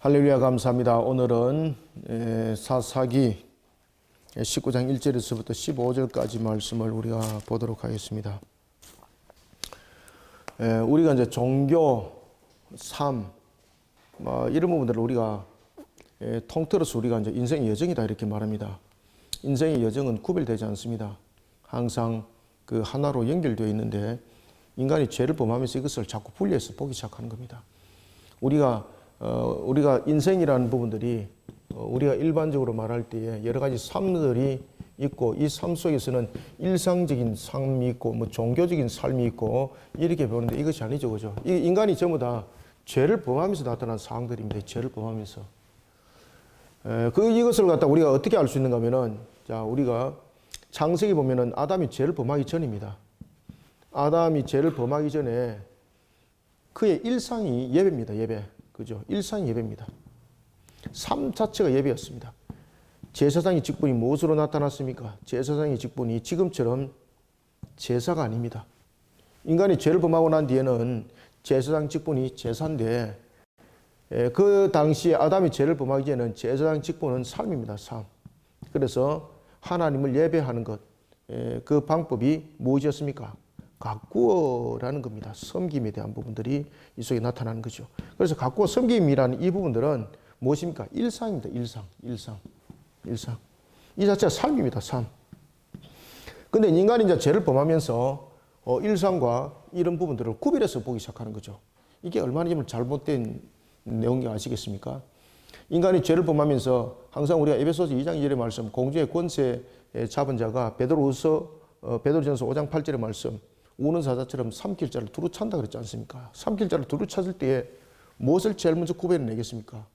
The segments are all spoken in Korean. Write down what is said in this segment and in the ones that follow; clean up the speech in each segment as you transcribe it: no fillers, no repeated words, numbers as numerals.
할렐루야, 감사합니다. 오늘은 사사기 19장 1절에서부터 15절까지 말씀을 우리가 보도록 하겠습니다. 우리가 이제 종교, 삶, 이런 부분들을 우리가 통틀어서 우리가 이제 인생의 여정이다 이렇게 말합니다. 인생의 여정은 구별되지 않습니다. 항상 그 하나로 연결되어 있는데 인간이 죄를 범하면서 이것을 자꾸 분리해서 보기 시작하는 겁니다. 우리가 인생이라는 부분들이 우리가 일반적으로 말할 때에 여러 가지 삶들이 있고 이 삶 속에서는 일상적인 삶이 있고 종교적인 삶이 있고 이렇게 보는데 이것이 아니죠, 그죠? 인간이 전부 다 죄를 범하면서 나타난 상황들입니다. 죄를 범하면서 이것을 갖다 우리가 어떻게 알 수 있는가 하면은 자 우리가 창세기 보면은 아담이 죄를 범하기 전입니다. 아담이 죄를 범하기 전에 그의 일상이 예배입니다. 예배. 그죠? 일상이 예배입니다. 삶 자체가 예배였습니다. 제사장의 직분이 무엇으로 나타났습니까? 제사장의 직분이 지금처럼 제사가 아닙니다. 인간이 죄를 범하고 난 뒤에는 제사장 직분이 제사인데 그 당시에 아담이 죄를 범하기 전에는 제사장 직분은 삶입니다. 삶. 그래서 하나님을 예배하는 것, 그 방법이 무엇이었습니까? 가꾸어라는 겁니다. 섬김에 대한 부분들이 이 속에 나타나는 거죠. 그래서 가꾸어 섬김이라는 이 부분들은 무엇입니까? 일상입니다. 일상. 이 자체가 삶입니다. 삶. 근데 인간이 이제 죄를 범하면서 일상과 이런 부분들을 구별해서 보기 시작하는 거죠. 이게 얼마나 잘못된 내용인지 아시겠습니까? 인간이 죄를 범하면서 항상 우리가 에베소서 2장 2절의 말씀, 공주의 권세 잡은 자가 베드로전서 5장 8절의 말씀, 우는 사자처럼 삼킬 자를 두루 찬다 그랬지 않습니까? 삼킬 자를 두루 찾을 때에 무엇을 제일 먼저 구별해내겠습니까?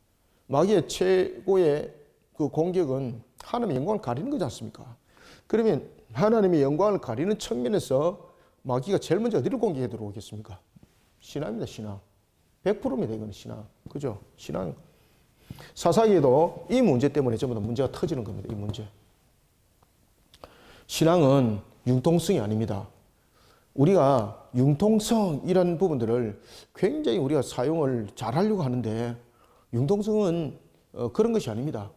마귀의 최고의 그 공격은 하나님의 영광을 가리는 거지 않습니까? 그러면 하나님의 영광을 가리는 측면에서 마귀가 제일 먼저 어디를 공격해 들어오겠습니까? 신앙입니다, 신앙. 100%입니다, 이거는 신앙. 그죠? 신앙. 사사기에도 이 문제 때문에 전부 다 문제가 터지는 겁니다, 이 문제. 신앙은 융통성이 아닙니다. 우리가 융통성이라는 부분들을 굉장히 우리가 사용을 잘 하려고 하는데 융통성은 그런 것이 아닙니다.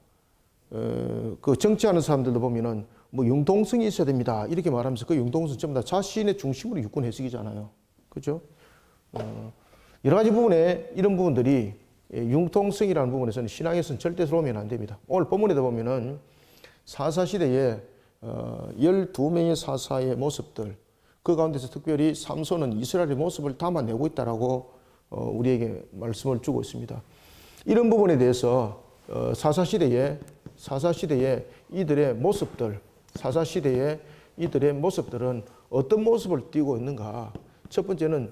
그 정치하는 사람들도 보면은 융통성이 있어야 됩니다. 이렇게 말하면서 그 융통성 전부 다 자신의 중심으로 육군 해석이잖아요. 그죠? 여러 가지 부분에 이런 부분들이 융통성이라는 부분에서는 신앙에서는 절대 들어오면 안 됩니다. 오늘 본문에도 보면은 사사시대에 12명의 사사의 모습들, 그 가운데서 특별히 삼손은 이스라엘의 모습을 담아내고 있다라고 우리에게 말씀을 주고 있습니다. 이런 부분에 대해서 사사시대의 이들의 모습들, 사사시대의 이들의 모습들은 어떤 모습을 띠고 있는가? 첫 번째는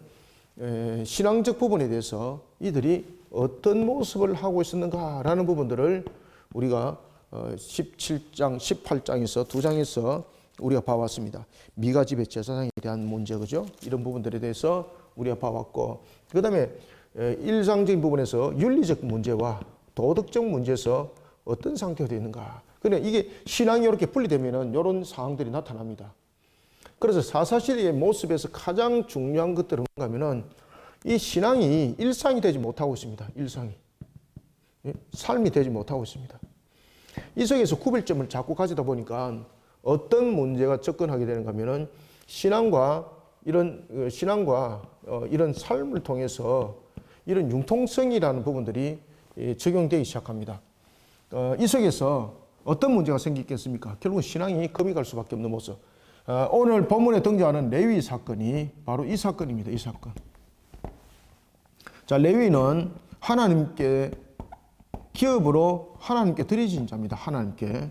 신앙적 부분에 대해서 이들이 어떤 모습을 하고 있었는가라는 부분들을 우리가 17장, 18장에서 두 장에서 우리가 봐왔습니다. 미가 집의 제사장에 대한 문제, 그죠? 이런 부분들에 대해서 우리가 봐왔고, 그 다음에 일상적인 부분에서 윤리적 문제와 도덕적 문제에서 어떤 상태가 되어 있는가. 그러니까 이게 신앙이 이렇게 분리되면은 이런 상황들이 나타납니다. 그래서 사사시대의 모습에서 가장 중요한 것들은 뭔가 하면은 이 신앙이 일상이 되지 못하고 있습니다. 일상이. 삶이 되지 못하고 있습니다. 이 속에서 구별점을 자꾸 가지다 보니까 어떤 문제가 접근하게 되는가 하면은 신앙과 이런 삶을 통해서 이런 융통성이라는 부분들이 적용되기 시작합니다. 이 속에서 어떤 문제가 생기겠습니까? 결국은 신앙이 겁이 갈 수밖에 없는 모습. 오늘 본문에 등장하는 레위 사건이 바로 이 사건입니다. 이 사건. 자, 레위는 하나님께 기업으로 하나님께 드려진 자입니다. 하나님께.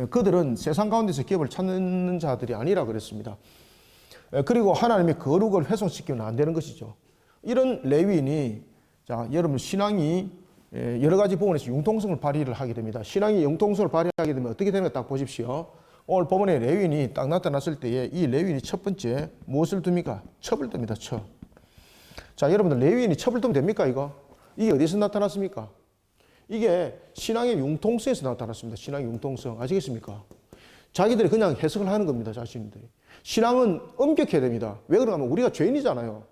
그들은 세상 가운데서 기업을 찾는 자들이 아니라 그랬습니다. 그리고 하나님의 거룩을 훼손시키면 안 되는 것이죠. 이런 레위인이, 자, 여러분, 신앙이 여러 가지 부분에서 융통성을 발휘를 하게 됩니다. 신앙이 융통성을 발휘하게 되면 어떻게 되는가 딱 보십시오. 오늘 본문에 레위인이 딱 나타났을 때에 이 레위인이 첫 번째 무엇을 둡니까? 첩을 둡니다. 첩. 자, 여러분들, 레위인이 첩을 두면 됩니까, 이거? 이게 어디서 나타났습니까? 이게 신앙의 융통성에서 나타났습니다. 신앙의 융통성. 아시겠습니까? 자기들이 그냥 해석을 하는 겁니다. 자신들이. 신앙은 엄격해야 됩니다. 왜 그러냐면 우리가 죄인이잖아요.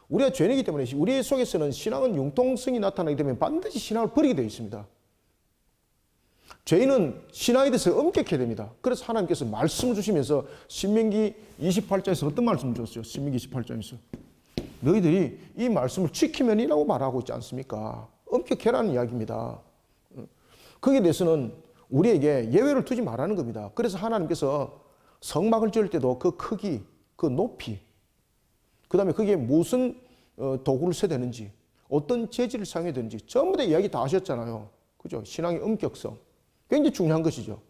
우리가 죄인이기 때문에 우리 속에서는 신앙은 융통성이 나타나기 때문에 반드시 신앙을 버리게 되어 있습니다. 죄인은 신앙에 대해서 엄격해야 됩니다. 그래서 하나님께서 말씀을 주시면서 신명기 28장에서 어떤 말씀을 주셨어요? 신명기 28장에서 너희들이 이 말씀을 지키면이라고 말하고 있지 않습니까? 엄격해라는 이야기입니다. 거기에 대해서는 우리에게 예외를 두지 말라는 겁니다. 그래서 하나님께서 성막을 지을 때도 그 크기, 그 높이, 그 다음에 거기에 무슨 도구를 써야 되는지, 어떤 재질을 사용해야 되는지 전부 다 이야기 다 하셨잖아요. 그죠? 신앙의 엄격성. 굉장히 중요한 것이죠.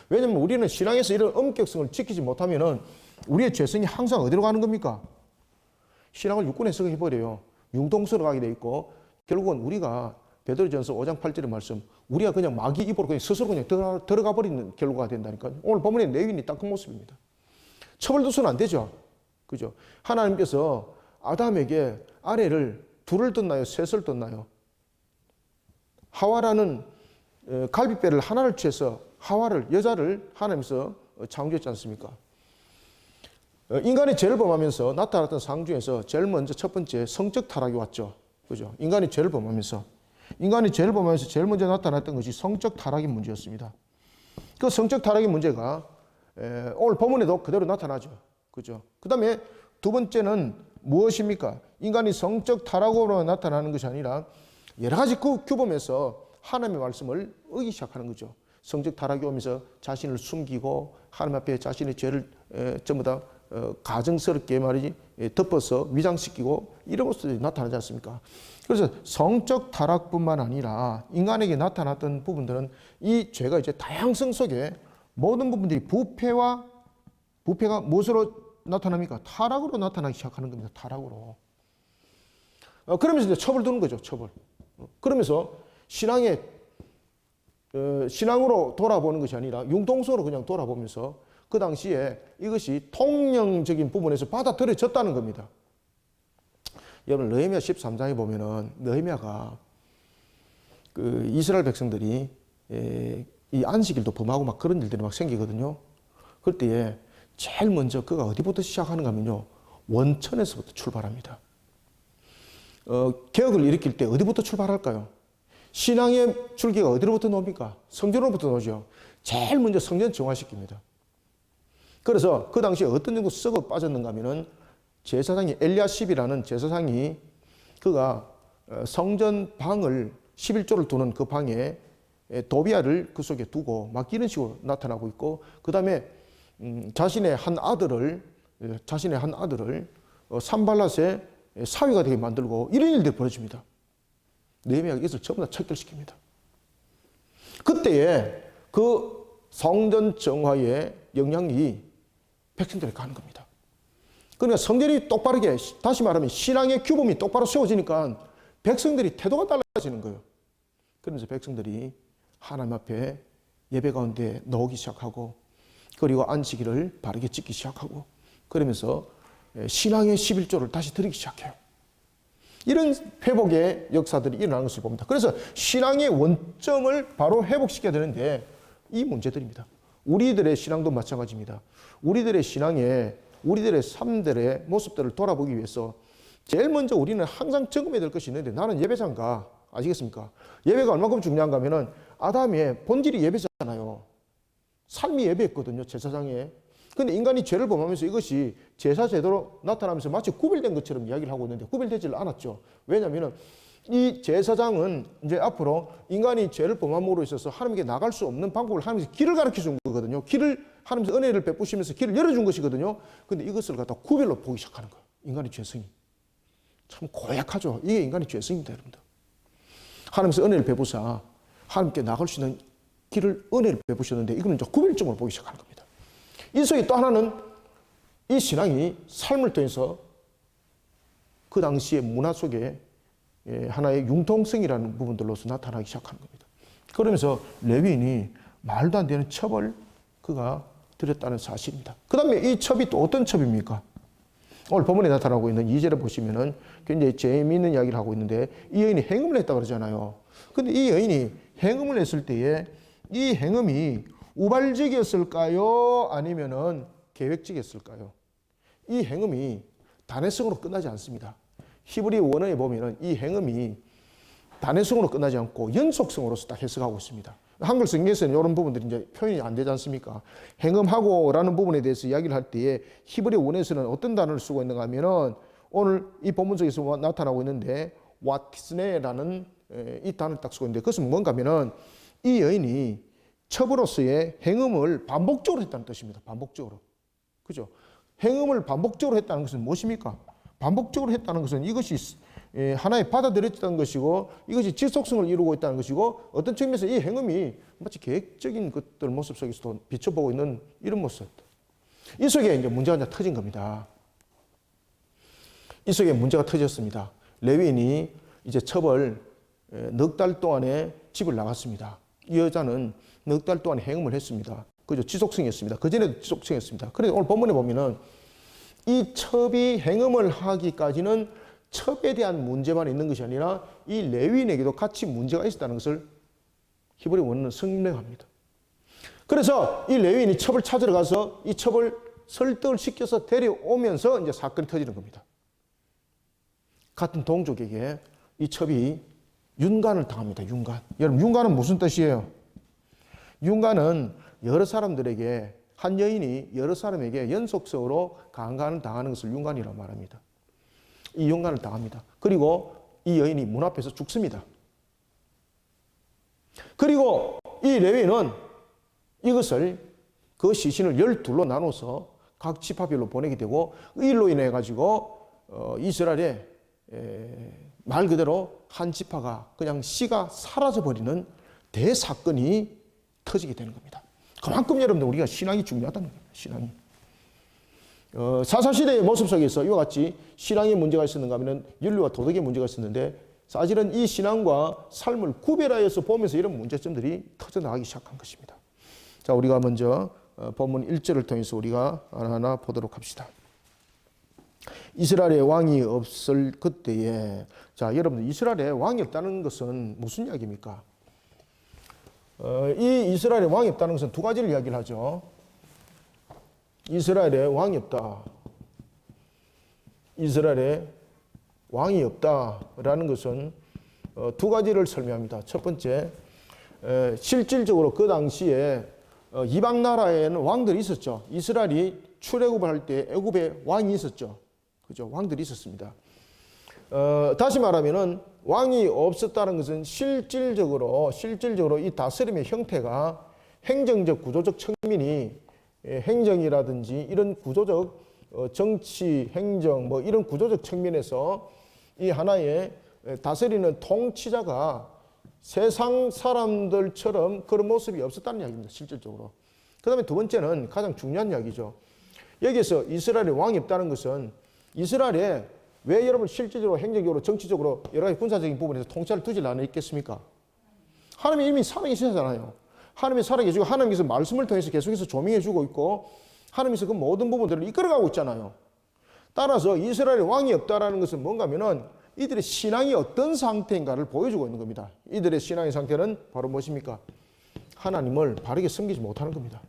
왜냐하면 우리는 신앙에서 이런 엄격성을 지키지 못하면은 우리의 죄성이 항상 어디로 가는 겁니까? 신앙을 육군 해석해버려요. 융통성으로 가게 돼 있고, 결국은 우리가 베드로전서 5장 8절의 말씀, 우리가 그냥 마귀 입으로 그냥 스스로 그냥 들어가 버리는 결과가 된다니까. 오늘 본문의 레위인이 딱 그 모습입니다. 처벌도서는 안 되죠. 그죠? 하나님께서 아담에게 아내를 둘을 떴나요? 셋을 떴나요? 하와라는 갈비뼈를 하나를 취해서 하와를, 여자를 하나님께서 창조했지 않습니까? 인간이 죄를 범하면서 나타났던 상 중에서 제일 먼저 첫 번째 성적 타락이 왔죠. 그죠? 인간이 죄를 범하면서 제일 먼저 나타났던 것이 성적 타락의 문제였습니다. 그 성적 타락의 문제가 오늘 본문에도 그대로 나타나죠. 그죠? 그 다음에 두 번째는 무엇입니까? 인간이 성적 타락으로 나타나는 것이 아니라 여러 가지 규범에서 하나님의 말씀을 어기기 시작하는 거죠. 성적 타락이 오면서 자신을 숨기고 하나님 앞에 자신의 죄를 전부 다 가증스럽게 말이지 덮어서 위장시키고 이런 것들이 나타나지 않습니까? 그래서 성적 타락뿐만 아니라 인간에게 나타났던 부분들은 이 죄가 이제 다양성 속에 모든 부분들이 부패가 무엇으로 나타납니까? 타락으로 나타나기 시작하는 겁니다. 타락으로. 그러면서 이제 처벌 두는 거죠. 처벌. 그러면서 신앙으로 돌아보는 것이 아니라 융통성으로 그냥 돌아보면서 그 당시에 이것이 통령적인 부분에서 받아들여졌다는 겁니다. 여러분 느헤미야 13장에 보면은 느헤미야가 그 이스라엘 백성들이 이 안식일도 범하고 막 그런 일들이 막 생기거든요. 그럴 때에 제일 먼저 그가 어디부터 시작하는가 하면요. 원천에서부터 출발합니다. 개혁을 일으킬 때 어디부터 출발할까요? 신앙의 줄기가 어디로부터 나옵니까? 성전으로부터 나오죠. 제일 먼저 성전 정화시킵니다. 그래서 그 당시에 어떤 정도 썩어 빠졌는가 하면은 제사장이 엘리야십이라는 제사장이 그가 성전 방을 11조를 두는 그 방에 도비아를 그 속에 두고 막 이런 식으로 나타나고 있고 그 다음에 자신의 한 아들을 산발랏의 사위가 되게 만들고 이런 일들이 벌어집니다. 느헤미야가 이것을 전부 다 척결시킵니다. 그때에 그 성전 정화의 영향이 백성들에게 가는 겁니다. 그러니까 성전이 똑바르게, 다시 말하면 신앙의 규범이 똑바로 세워지니까 백성들이 태도가 달라지는 거예요. 그러면서 백성들이 하나님 앞에 예배 가운데 나오기 시작하고 그리고 안식일을 바르게 지키기 시작하고 그러면서 신앙의 11조를 다시 드리기 시작해요. 이런 회복의 역사들이 일어나는 것을 봅니다. 그래서 신앙의 원점을 바로 회복시켜야 되는데 이 문제들입니다. 우리들의 신앙도 마찬가지입니다. 우리들의 신앙에 우리들의 삶들의 모습들을 돌아보기 위해서 제일 먼저 우리는 항상 점검해야 될 것이 있는데 나는 예배자인가? 아시겠습니까? 예배가 얼마큼 중요한가 하면은 아담의 본질이 예배잖아요. 삶이 예배였거든요. 제사장에. 근데 인간이 죄를 범하면서 이것이 제사 제도로 나타나면서 마치 구별된 것처럼 이야기를 하고 있는데 구별되질 않았죠. 왜냐하면 이 제사장은 이제 앞으로 인간이 죄를 범함으로 있어서 하나님께 나갈 수 없는 방법을 하나님께서 길을 가르쳐 준 거거든요. 하나님께서 은혜를 베푸시면서 길을 열어준 것이거든요. 근데 이것을 갖다 구별로 보기 시작하는 거예요. 인간의 죄성이. 참 고약하죠. 이게 인간의 죄성입니다, 여러분들. 하나님께서 은혜를 베푸사 하나님께 나갈 수 있는 길을 은혜를 베푸셨는데 이거는 이제 구별점으로 보기 시작하는 겁니다. 이 속에 또 하나는 이 신앙이 삶을 통해서 그 당시의 문화 속에 하나의 융통성이라는 부분들로서 나타나기 시작하는 겁니다. 그러면서 레위인이 말도 안 되는 첩을 그가 드렸다는 사실입니다. 그 다음에 이 첩이 또 어떤 첩입니까? 오늘 본문에 나타나고 있는 2절에 보시면은 굉장히 재미있는 이야기를 하고 있는데 이 여인이 행음을 했다고 그러잖아요. 근데 이 여인이 행음을 했을 때에 이 행음이 우발적이었을까요? 아니면은 계획적이었을까요? 이 행음이 단회성으로 끝나지 않습니다. 히브리 원어에 보면은 이 행음이 단회성으로 끝나지 않고 연속성으로서 딱 해석하고 있습니다. 한글 성경에서는 이런 부분들이 이제 표현이 안 되지 않습니까? 행음하고라는 부분에 대해서 이야기를 할 때에 히브리 원어에서는 어떤 단어를 쓰고 있는가 하면은 오늘 이 본문 속에서 나타나고 있는데 와티스네라는 이 단어를 딱 쓰고 있는데 그것은 뭔가 하면은 이 여인이 첩으로서의 행음을 반복적으로 했다는 뜻입니다. 반복적으로. 그죠? 행음을 반복적으로 했다는 것은 무엇입니까? 반복적으로 했다는 것은 이것이 하나의 받아들였다는 것이고 이것이 지속성을 이루고 있다는 것이고 어떤 측면에서 이 행음이 마치 계획적인 것들 모습 속에서도 비춰보고 있는 이런 모습. 이 속에 이제 문제가 이제 터진 겁니다. 이 속에 문제가 터졌습니다. 레위인이 이제 첩을 넉 달 동안에 집을 나갔습니다. 이 여자는 넉 달 동안 행음을 했습니다. 그죠? 지속성이었습니다. 그전에도 지속성이었습니다. 그런데 오늘 본문에 보면은 이 첩이 행음을 하기까지는 첩에 대한 문제만 있는 것이 아니라 이 레위인에게도 같이 문제가 있었다는 것을 히브리 원어는 설명합니다. 그래서 이 레위인이 첩을 찾으러 가서 이 첩을 설득을 시켜서 데려오면서 이제 사건이 터지는 겁니다. 같은 동족에게 이 첩이 윤간을 당합니다. 윤간. 여러분, 윤간은 무슨 뜻이에요? 윤간은 여러 사람들에게 한 여인이 여러 사람에게 연속적으로 강간을 당하는 것을 윤간이라고 말합니다. 이 윤간을 당합니다. 그리고 이 여인이 문 앞에서 죽습니다. 그리고 이 레위인은 이것을 그 시신을 12로 나눠서 각 지파별로 보내게 되고 이 일로 인해 가지고 이스라엘의 말 그대로 한 지파가 그냥 씨가 사라져버리는 대사건이 터지게 되는 겁니다. 그만큼 여러분들 우리가 신앙이 중요하다는 겁니다. 신앙이. 사사시대의 모습 속에서 이와 같이 신앙에 문제가 있었는가 하면 윤리와 도덕에 문제가 있었는데 사실은 이 신앙과 삶을 구별하여서 보면서 이런 문제점들이 터져나가기 시작한 것입니다. 자, 우리가 먼저 본문 1절을 통해서 우리가 하나하나 보도록 합시다. 이스라엘에 왕이 없을 그때에, 자, 여러분들 이스라엘에 왕이 없다는 것은 무슨 이야기입니까? 이 이스라엘에 왕이 없다는 것은 두 가지를 이야기를 하죠. 이스라엘에 왕이 없다. 이스라엘에 왕이 없다라는 것은 두 가지를 설명합니다. 첫 번째, 실질적으로 그 당시에 이방 나라에는 왕들이 있었죠. 이스라엘이 출애굽을 할 때 애굽에 왕이 있었죠. 그죠? 왕들이 있었습니다. 다시 말하면은 왕이 없었다는 것은 실질적으로 이 다스림의 형태가 행정적 구조적 측면이 행정이라든지 이런 구조적 정치, 행정 뭐 이런 구조적 측면에서 이 하나의 다스리는 통치자가 세상 사람들처럼 그런 모습이 없었다는 이야기입니다. 실질적으로. 그 다음에 두 번째는 가장 중요한 이야기죠. 여기서 이스라엘에 왕이 없다는 것은 이스라엘에 왜 여러분 실질적으로 행정적으로 정치적으로 여러 가지 군사적인 부분에서 통치를 두질 않았겠습니까? 하나님이 이미 살아계시잖아요. 하나님이 살아계시고 하나님께서 말씀을 통해서 계속해서 조명해주고 있고 하나님께서 그 모든 부분들을 이끌어가고 있잖아요. 따라서 이스라엘에 왕이 없다라는 것은 뭔가 하면은 이들의 신앙이 어떤 상태인가를 보여주고 있는 겁니다. 이들의 신앙의 상태는 바로 무엇입니까? 하나님을 바르게 섬기지 못하는 겁니다.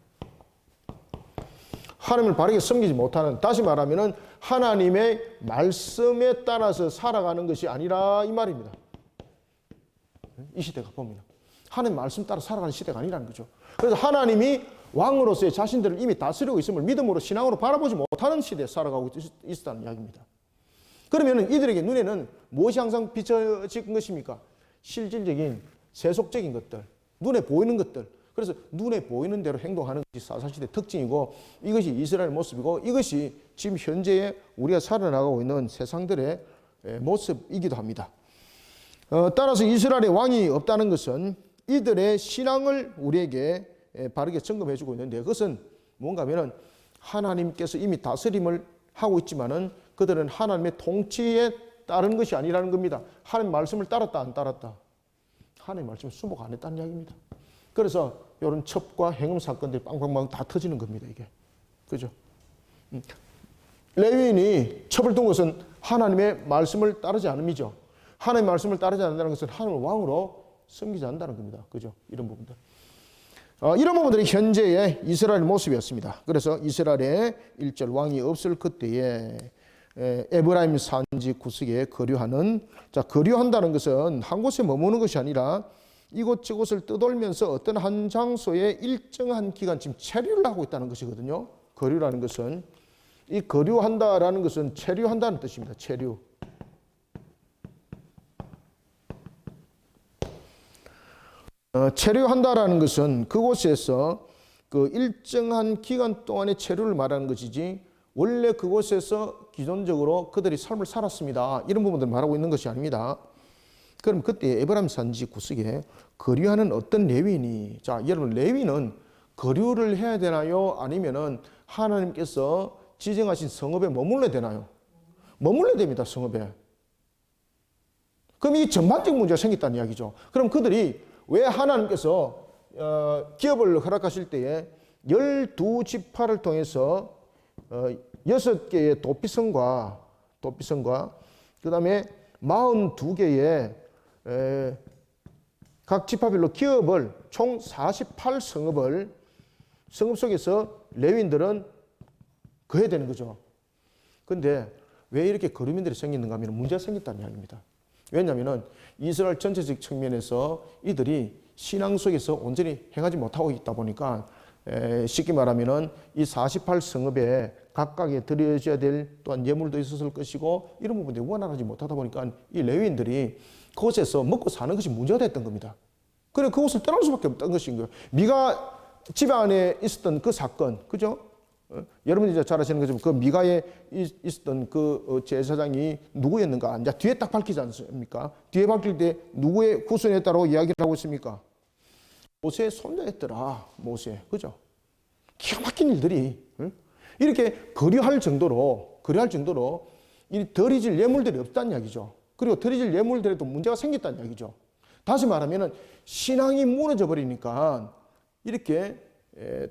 하나님을 바르게 섬기지 못하는, 다시 말하면은 하나님의 말씀에 따라서 살아가는 것이 아니라 이 말입니다. 이 시대가 봅니다. 하나님 말씀 따라 살아가는 시대가 아니라는 거죠. 그래서 하나님이 왕으로서의 자신들을 이미 다스리고 있음을 믿음으로 신앙으로 바라보지 못하는 시대에 살아가고 있었다는 이야기입니다. 그러면 이들에게 눈에는 무엇이 항상 비춰진 것입니까? 실질적인 세속적인 것들, 눈에 보이는 것들. 그래서 눈에 보이는 대로 행동하는 것이 사사시대의 특징이고 이것이 이스라엘 모습이고 이것이 지금 현재의 우리가 살아나가고 있는 세상들의 모습이기도 합니다. 따라서 이스라엘의 왕이 없다는 것은 이들의 신앙을 우리에게 바르게 점검해주고 있는데 그것은 뭔가 하면은 하나님께서 이미 다스림을 하고 있지만은 그들은 하나님의 통치에 따른 것이 아니라는 겁니다. 하나님 말씀을 따랐다 안 따랐다. 하나님 말씀을 수복 안 했다는 이야기입니다. 그래서 이런 첩과 행음 사건들이 빵빵빵 다 터지는 겁니다. 이게. 그죠? 레위인이 첩을 둔 것은 하나님의 말씀을 따르지 않음이죠. 하나님의 말씀을 따르지 않는다는 것은 하나님을 왕으로 섬기지 않는다는 겁니다. 그죠? 이런 부분들. 이런 부분들이 현재의 이스라엘 모습이었습니다. 그래서 이스라엘에 1절 왕이 없을 그때에 에브라임 산지 구석에 거류하는, 자, 거류한다는 것은 한 곳에 머무는 것이 아니라 이곳저곳을 떠돌면서 어떤 한 장소에 일정한 기간 지금 체류를 하고 있다는 것이거든요. 거류라는 것은, 이 거류한다라는 것은 체류한다는 뜻입니다. 체류. 체류한다라는 것은 그곳에서 그 일정한 기간 동안의 체류를 말하는 것이지, 원래 그곳에서 기존적으로 그들이 삶을 살았습니다, 이런 부분들을 말하고 있는 것이 아닙니다. 그럼 그때 에브라임 산지 구석에 거류하는 어떤 레위인이, 자, 여러분, 레위는 거류를 해야 되나요? 아니면은 하나님께서 지정하신 성읍에 머물러야 되나요? 머물러야 됩니다, 성읍에. 그럼 이 전반적 문제가 생겼다는 이야기죠. 그럼 그들이 왜 하나님께서 기업을 허락하실 때에 12지파를 통해서 6개의 도피성과 그 다음에 42개의 각 지파별로 기업을 총 48성읍을 성읍 속에서 레위인들은 거해야 되는 거죠. 그런데 왜 이렇게 거류민들이 생기는가 하면 문제가 생겼다는 이야기입니다. 왜냐하면 이스라엘 전체적 측면에서 이들이 신앙 속에서 온전히 행하지 못하고 있다 보니까, 쉽게 말하면 이 48성읍에 각각에 드려져야 될 또한 예물도 있었을 것이고, 이런 부분들이 원활하지 못하다 보니까 이 레위인들이 그곳에서 먹고 사는 것이 문제가 됐던 겁니다. 그래 그곳을 떠날 수밖에 없던 것인 거예요. 미가 집 안에 있었던 그 사건, 그죠? 여러분이 이제 잘 아시는 것처럼 그 미가에 있었던 그 제사장이 누구였는가? 이제 뒤에 딱 밝히지 않습니까? 뒤에 밝힐 때 누구의 후손이었다고 이야기를 하고 있습니까? 모세의 손자였더라. 모세, 그죠? 기가 막힌 일들이 이렇게 거류할 정도로 이 드려질 예물들이 없다는 이야기죠. 그리고 드려질 예물들에도 문제가 생겼다는 이야기죠. 다시 말하면 신앙이 무너져 버리니까 이렇게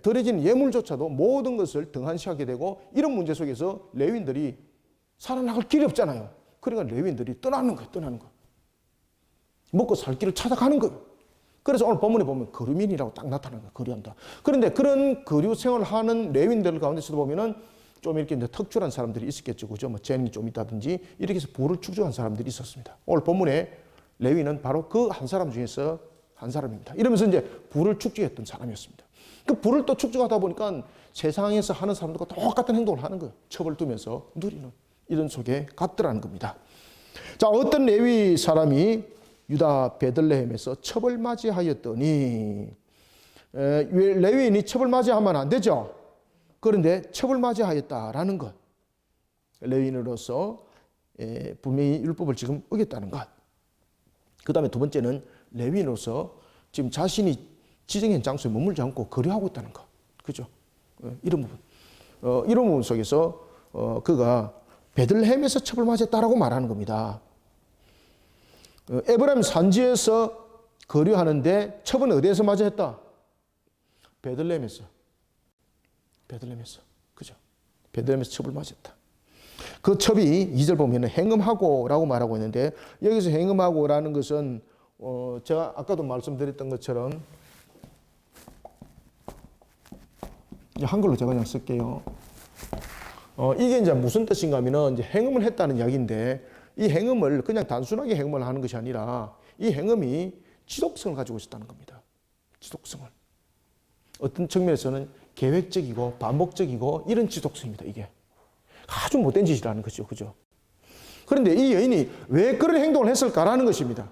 드려진 예물조차도 모든 것을 등한시하게 되고, 이런 문제 속에서 레위인들이 살아나갈 길이 없잖아요. 그러니까 레위인들이 떠나는 거예요. 먹고 살 길을 찾아가는 거예요. 그래서 오늘 본문에 보면 거류민이라고 딱 나타나는 거예요. 거류한다. 그런데 그런 거류 생활을 하는 레위인들 가운데서도 보면은 좀 이렇게 이제 특출한 사람들이 있었겠죠. 그죠? 뭐 재능이 좀 있다든지 이렇게 해서 부를 축적한 사람들이 있었습니다. 오늘 본문에 레위는 바로 그 한 사람 중에서 한 사람입니다. 이러면서 이제 부를 축적했던 사람이었습니다. 그 부를 또 축적하다 보니까 세상에서 하는 사람들과 똑같은 행동을 하는 거예요. 첩을 두면서 누리는, 이런 속에 갔더라는 겁니다. 자, 어떤 레위 사람이 유다 베들레헴에서 첩을 맞이하였더니, 레위인이 첩을 맞이하면 안 되죠. 그런데 첩을 맞이하였다라는 것, 레위인으로서 분명히 율법을 지금 어겼다는 것. 그 다음에 두 번째는 레위인으로서 지금 자신이 지정한 장소에 머물지 않고 거류하고 있다는 것. 그죠? 이런 부분. 이런 부분 속에서 그가 베들레헴에서 첩을 맞았다라고 말하는 겁니다. 에브라임 산지에서 거류하는데 첩은 어디에서 맞이했다? 베들레헴에서. 그죠? 베들레헴에서 첩을 맞았다. 그 첩이 2절 보면 행음하고라고 말하고 있는데, 여기서 행음하고라는 것은 제가 아까도 말씀드렸던 것처럼 한글로 제가 그냥 쓸게요. 이게 이제 무슨 뜻인가 하면은 이제 행음을 했다는 이야기인데, 이 행음을 그냥 단순하게 행음을 하는 것이 아니라 이 행음이 지속성을 가지고 있었다는 겁니다. 지속성을. 어떤 측면에서는 계획적이고 반복적이고 이런 지속성입니다. 이게 아주 못된 짓이라는 것이죠. 그죠? 그런데 이 여인이 왜 그런 행동을 했을까라는 것입니다.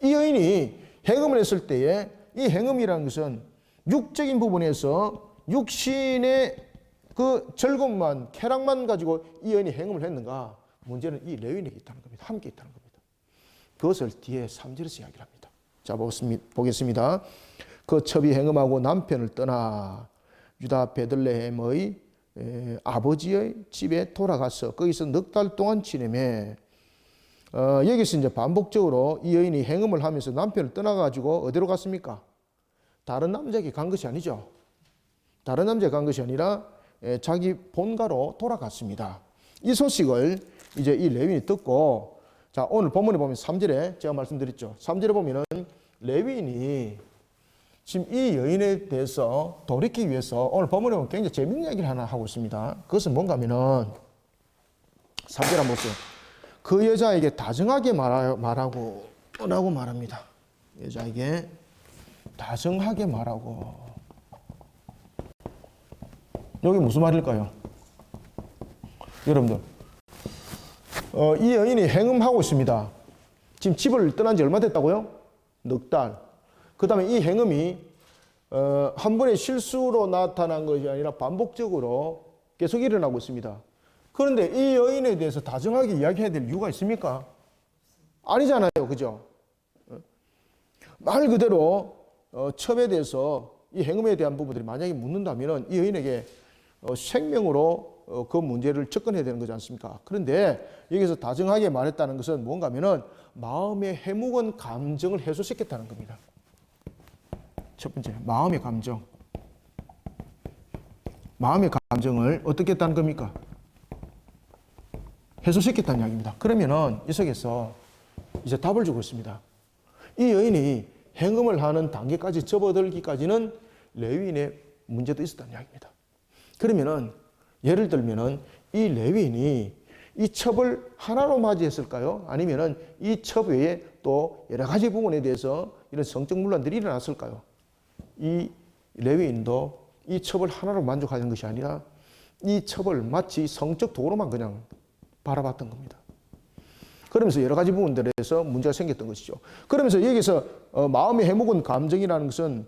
이 여인이 행음을 했을 때에 이 행음이라는 것은 육적인 부분에서 육신의 그 즐거움만, 쾌락만 가지고 이 여인이 행음을 했는가? 문제는 이 레위인에게 있다는 겁니다. 함께 있다는 겁니다. 그것을 뒤에 3절에서 이야기를 합니다. 자, 보겠습니다. 그 첩이 행음하고 남편을 떠나 유다 베들레헴의 아버지의 집에 돌아가서 거기서 넉 달 동안 지내매, 여기서 이제 반복적으로 이 여인이 행음을 하면서 남편을 떠나가지고 어디로 갔습니까? 다른 남자에게 간 것이 아니죠. 다른 남자에게 간 것이 아니라 자기 본가로 돌아갔습니다. 이 소식을 이제 이 레위인이 듣고, 자, 오늘 본문에 보면 3절에 제가 말씀드렸죠. 3절에 보면은 레위인이 지금 이 여인에 대해서 돌이키기 위해서 오늘 본문에 보면 굉장히 재밌는 이야기를 하나 하고 있습니다. 그것은 뭔가 하면은 3절 한번 보세요. 그 여자에게 다정하게 말하고 라고 말합니다. 여자에게 다정하게 말하고. 여기 무슨 말일까요? 여러분들, 이 여인이 행음하고 있습니다. 지금 집을 떠난 지 얼마 됐다고요? 넉 달. 그 다음에 이 행음이 한 번의 실수로 나타난 것이 아니라 반복적으로 계속 일어나고 있습니다. 그런데 이 여인에 대해서 다정하게 이야기해야 될 이유가 있습니까? 아니잖아요. 그죠? 말 그대로 첩에 대해서 이 행음에 대한 부분들이 만약에 묻는다면 이 여인에게 생명으로 그 문제를 접근해야 되는 거지 않습니까? 그런데 여기서 다정하게 말했다는 것은 뭔가 하면은 마음의 해묵은 감정을 해소시켰다는 겁니다. 첫 번째, 마음의 감정. 마음의 감정을 어떻게 했다는 겁니까? 해소시켰다는 이야기입니다. 그러면은 이 속에서 이제 답을 주고 있습니다. 이 여인이 행음을 하는 단계까지 접어들기까지는 레위인의 문제도 있었다는 이야기입니다. 그러면은 예를 들면은 이 레위인이 이 첩을 하나로 맞이했을까요? 아니면은 이 첩 외에 또 여러 가지 부분에 대해서 이런 성적 문란들이 일어났을까요? 이 레위인도 이 첩을 하나로 만족하는 것이 아니라 이 첩을 마치 성적 도구로만 그냥 바라봤던 겁니다. 그러면서 여러 가지 부분들에서 문제가 생겼던 것이죠. 그러면서 여기서 마음의 해묵은 감정이라는 것은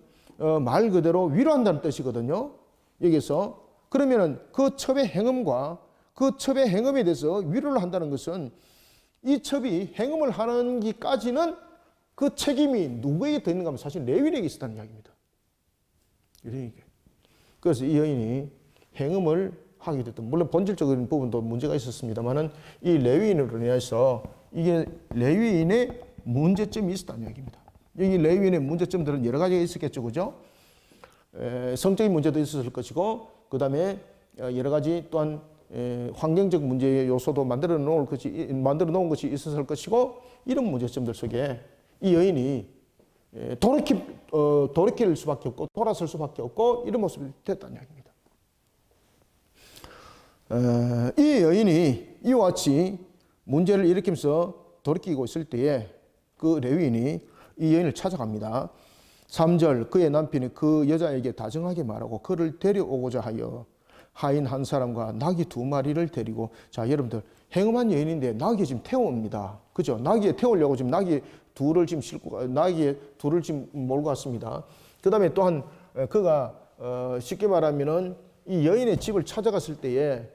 말 그대로 위로한다는 뜻이거든요. 여기서 그러면은 그 첩의 행음과 그 첩의 행음에 대해서 위로를 한다는 것은 이 첩이 행음을 하는 기까지는 그 책임이 누구에게 더 있는가 하면 사실 레위인에게 있었다는 이야기입니다. 그래서 이 여인이 행음을 하게 됐던, 물론 본질적인 부분도 문제가 있었습니다만은 이 레위인으로 인해서 이게 레위인의 문제점이 있었다는 이야기입니다. 여기 레위인의 문제점들은 여러 가지가 있었겠죠, 그죠? 성적인 문제도 있었을 것이고, 그 다음에 여러 가지 또한 환경적 문제의 요소도 만들어 놓은 것이 있었을 것이고, 이런 문제점들 속에 이 여인이 돌이킬 수밖에 없고, 돌아설 수밖에 없고, 이런 모습이 됐다는 이야기입니다. 이 여인이 이와 같이 문제를 일으키면서 돌이키고 있을 때에 그 레위인이 이 여인을 찾아갑니다. 3절, 그의 남편이 그 여자에게 다정하게 말하고 그를 데려오고자 하여 하인 한 사람과 나귀 2마리를 데리고, 자, 여러분들, 행음한 여인인데 나귀에 지금 태워옵니다. 그죠? 나귀에 태우려고 지금 나귀에 둘을 지금 몰고 왔습니다. 그 다음에 또한 그가 쉽게 말하면은 이 여인의 집을 찾아갔을 때에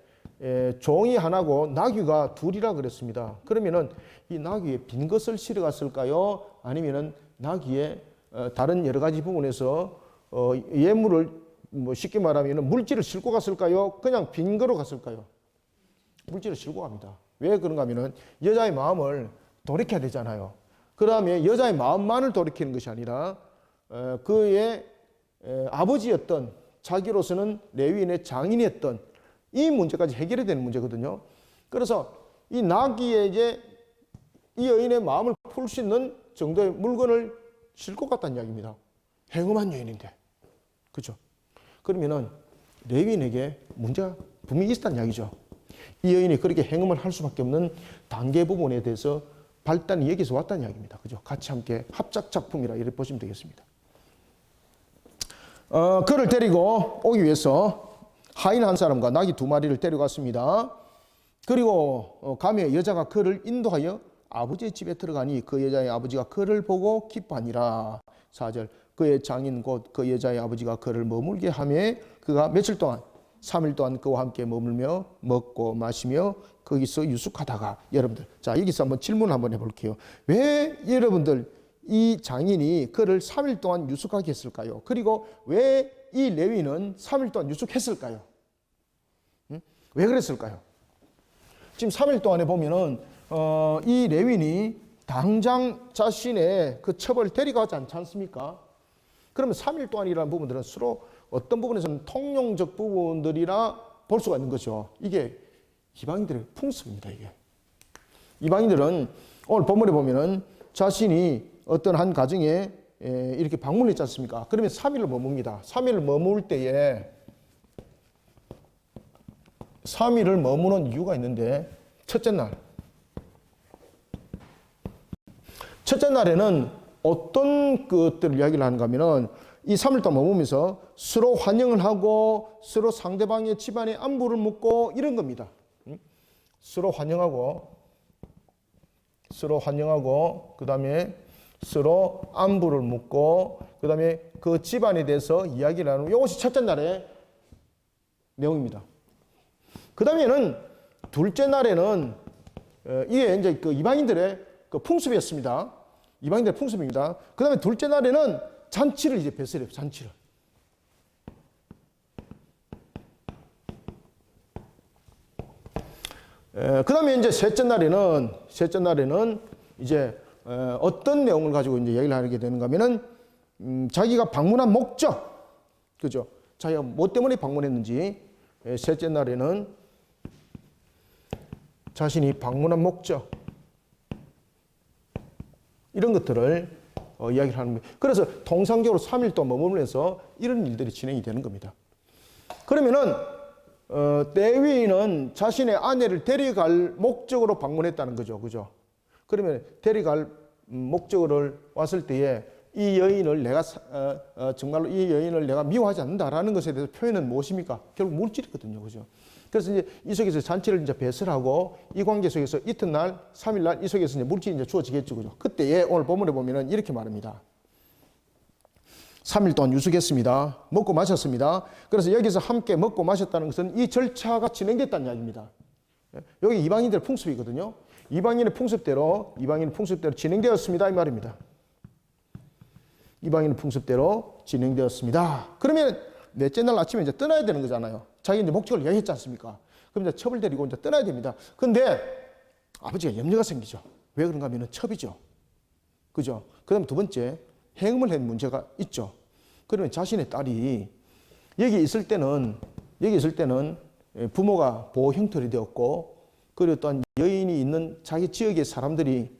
종이 하나고 나귀가 둘이라 그랬습니다. 그러면은 이 나귀에 빈 것을 실어 갔을까요? 아니면은 나귀에 다른 여러 가지 부분에서 예물을 쉽게 말하면은 물질을 싣고 갔을까요? 그냥 빈 거로 갔을까요? 물질을 싣고 갑니다. 왜 그런가 하면은 여자의 마음을 돌이켜야 되잖아요. 그 다음에 여자의 마음만을 돌이키는 것이 아니라 그의 아버지였던, 자기로서는 레위인의 장인이었던 이 문제까지 해결해야 되는 문제거든요. 그래서 이 나귀에게 이 여인의 마음을 풀 수 있는 정도의 물건을 싣고 갔다는 이야기입니다. 행음한 여인인데. 그렇죠? 그러면은 레위인에게 문제가 분명히 있었다는 이야기죠. 이 여인이 그렇게 행음을 할 수밖에 없는 단계 부분에 대해서 발단이 여기서 왔다는 이야기입니다. 그죠? 같이 함께 합작 작품이라 이렇게 보시면 되겠습니다. 그를 데리고 오기 위해서 하인 한 사람과 나귀 2마리를 데려갔습니다. 그리고 가며 여자가 그를 인도하여 아버지의 집에 들어가니 그 여자의 아버지가 그를 보고 기뻐하니라. 4절, 그의 장인 곧 그 여자의 아버지가 그를 머물게 하며 그가 며칠 동안 3일 동안 그와 함께 머물며 먹고 마시며 거기서 유숙하다가, 여러분들, 자, 여기서 한번 질문 한번 해볼게요. 왜 여러분들 이 장인이 그를 3일 동안 유숙하게 했을까요? 그리고 왜 이 레위는 3일 동안 유숙했을까요? 왜 그랬을까요? 지금 3일 동안에 보면은 이 레위인이 당장 자신의 그 첩을 데려가지 않지 않습니까? 그러면 3일 동안이라는 부분들은 서로 어떤 부분에서는 통용적 부분들이라 볼 수가 있는 거죠. 이게 이방인들의 풍습입니다. 이게 이방인들은 오늘 본문에 보면은 자신이 어떤 한 가정에 이렇게 방문을 했지 않습니까? 그러면 3일을 머뭅니다. 3일을 머물 때에 3일을 머무는 이유가 있는데, 첫째 날. 첫째 날에는 어떤 것들을 이야기를 하는가 하면은 이 3일 동안 머무면서 서로 환영을 하고 서로 상대방의 집안의 안부를 묻고 이런 겁니다. 서로 환영하고 그 다음에 서로 안부를 묻고 그 다음에 그 집안에 대해서 이야기를 하는 이것이 첫째 날의 내용입니다. 그 다음에는 둘째 날에는 이게 이제 그 이방인들의 그 풍습이었습니다. 이방인들의 풍습입니다. 그 다음에 둘째 날에는 잔치를 이제 베풀어요. 잔치를. 그 다음에 이제 셋째 날에는 이제 어떤 내용을 가지고 이제 얘기를 하게 되는가 하면은 자기가 방문한 목적, 그죠? 자기가 뭐 때문에 방문했는지, 셋째 날에는 자신이 방문한 목적, 이런 것들을 이야기를 하는 거예요. 그래서 통상적으로 3일 동안 머물면서 이런 일들이 진행이 되는 겁니다. 그러면은 레위인은 자신의 아내를 데려갈 목적으로 방문했다는 거죠. 그죠? 그러면 데려갈 목적을 왔을 때에 이 여인을 내가 정말로 이 여인을 내가 미워하지 않는다라는 것에 대해서 표현은 무엇입니까? 결국 물질이거든요. 그죠? 그래서 이제 이 속에서 잔치를 이제 배설하고 이 관계 속에서 이튿날, 3일날 이 속에서 이제 물질이 이제 주어지겠죠. 그죠? 그때에 오늘 본문에 보면은 이렇게 말합니다. 3일 동안 유숙했습니다. 먹고 마셨습니다. 그래서 여기서 함께 먹고 마셨다는 것은 이 절차가 진행됐다는 이야기입니다. 여기 이방인들의 풍습이거든요. 이방인의 풍습대로 진행되었습니다. 이 말입니다. 이방인의 풍습대로 진행되었습니다. 그러면 넷째 날 아침에 이제 떠나야 되는 거잖아요. 자기 이제 목적을 이야기했지 않습니까? 그럼 이제 첩을 데리고 이제 떠나야 됩니다. 근데 아버지가 염려가 생기죠. 왜 그런가 하면 첩이죠. 그죠? 그 다음 두 번째, 행음을 한 문제가 있죠. 그러면 자신의 딸이 여기 있을 때는 부모가 보호 형틀이 되었고, 그리고 또한 여인이 있는 자기 지역의 사람들이,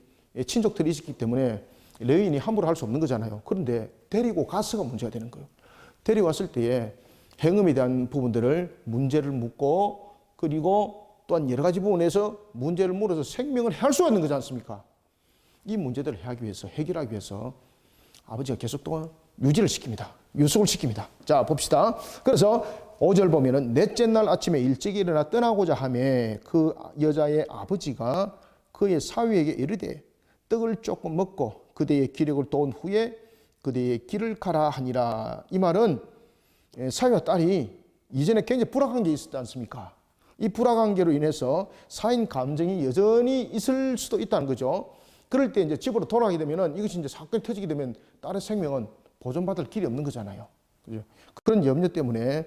친족들이 있었기 때문에 여인이 함부로 할 수 없는 거잖아요. 그런데 데리고 가서가 문제가 되는 거예요. 데리고 왔을 때에 행음에 대한 부분들을 문제를 묻고, 그리고 또한 여러 가지 부분에서 문제를 물어서 생명을 해할 수가 있는 거지 않습니까? 이 문제들을 해결하기 위해서 아버지가 계속 동안 유지를 시킵니다. 유숙을 시킵니다. 자, 봅시다. 그래서 5절 보면은 넷째 날 아침에 일찍 일어나 떠나고자 하매 그 여자의 아버지가 그의 사위에게 이르되 떡을 조금 먹고 그대의 기력을 도운 후에 그대의 길을 가라 하니라. 이 말은 사위와 딸이 이전에 굉장히 불화한 게 있었지 않습니까? 이 불화관계로 인해서 사인 감정이 여전히 있을 수도 있다는 거죠. 그럴 때 이제 집으로 돌아가게 되면은 이것이 이제 사건이 터지게 되면 딸의 생명은 보존받을 길이 없는 거잖아요. 그죠? 그런 염려 때문에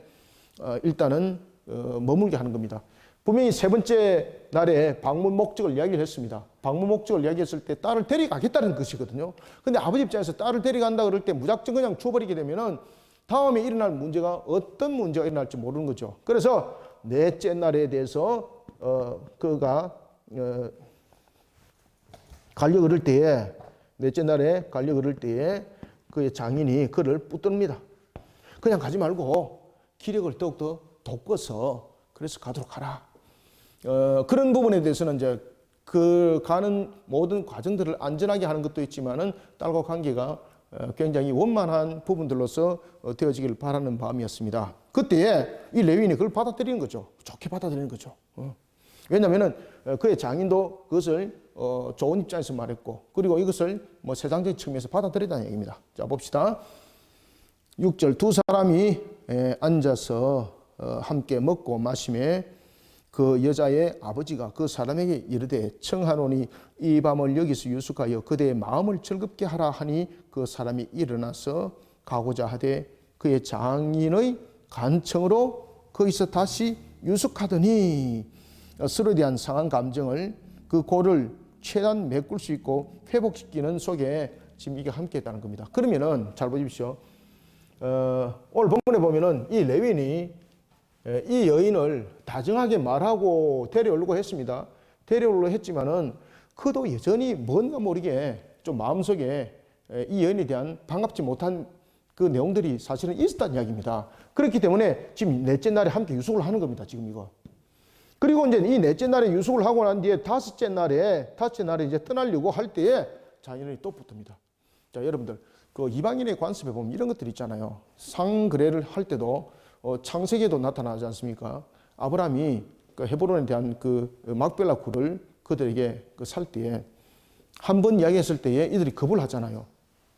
일단은 머물게 하는 겁니다. 분명히 세 번째 날에 방문 목적을 이야기를 했습니다. 방문 목적을 이야기했을 때 딸을 데려가겠다는 것이거든요. 근데 아버지 입장에서 딸을 데려간다 그럴 때 무작정 그냥 줘버리게 되면은 다음에 일어날 문제가 어떤 문제가 일어날지 모르는 거죠. 그래서 넷째 날에 대해서 그가 가려고 그럴 때에, 넷째 날에 가려고 그럴 때에 그의 장인이 그를 붙듭니다. 그냥 가지 말고 기력을 더욱더 돋궈서 그래서 가도록 하라. 그런 부분에 대해서는 이제 그 가는 모든 과정들을 안전하게 하는 것도 있지만은 딸과 관계가 굉장히 원만한 부분들로서 되어지기를 바라는 마음이었습니다. 그때에 이 레위인이 그걸 받아들이는 거죠. 좋게 받아들이는 거죠. 왜냐하면은 그의 장인도 그것을 좋은 입장에서 말했고, 그리고 이것을 뭐 세상적인 측면에서 받아들이다는 얘기입니다. 자, 봅시다. 6절 두 사람이 앉아서 함께 먹고 마시매 그 여자의 아버지가 그 사람에게 이르되 청하노니 이 밤을 여기서 유숙하여 그대의 마음을 즐겁게 하라 하니 그 사람이 일어나서 가고자 하되 그의 장인의 간청으로 거기서 다시 유숙하더니 서로에 대한 상한 감정을 그 고를 최대한 메꿀 수 있고 회복시키는 속에 지금 이게 함께 했다는 겁니다. 그러면은 잘 보십시오. 오늘 본문에 보면은 이 레위인이 이 여인을 다정하게 말하고 데려오려고 했습니다. 데려오려고 했지만은 그도 여전히 뭔가 모르게 좀 마음속에 이 여인에 대한 반갑지 못한 그 내용들이 사실은 있었다는 이야기입니다. 그렇기 때문에 지금 넷째 날에 함께 유숙을 하는 겁니다. 지금 이거. 그리고 이제 이 넷째 날에 유숙을 하고 난 뒤에 다섯째 날에 이제 떠나려고 할 때에 장인어른이 또 붙습니다. 자, 여러분들, 그 이방인의 관습에 보면 이런 것들 있잖아요. 상거래를 할 때도 창세기에도 나타나지 않습니까? 아브라함이 그 헤브론에 대한 그 막벨라 굴을 그들에게 살 때에 한 번 이야기했을 때에 이들이 겁을 하잖아요.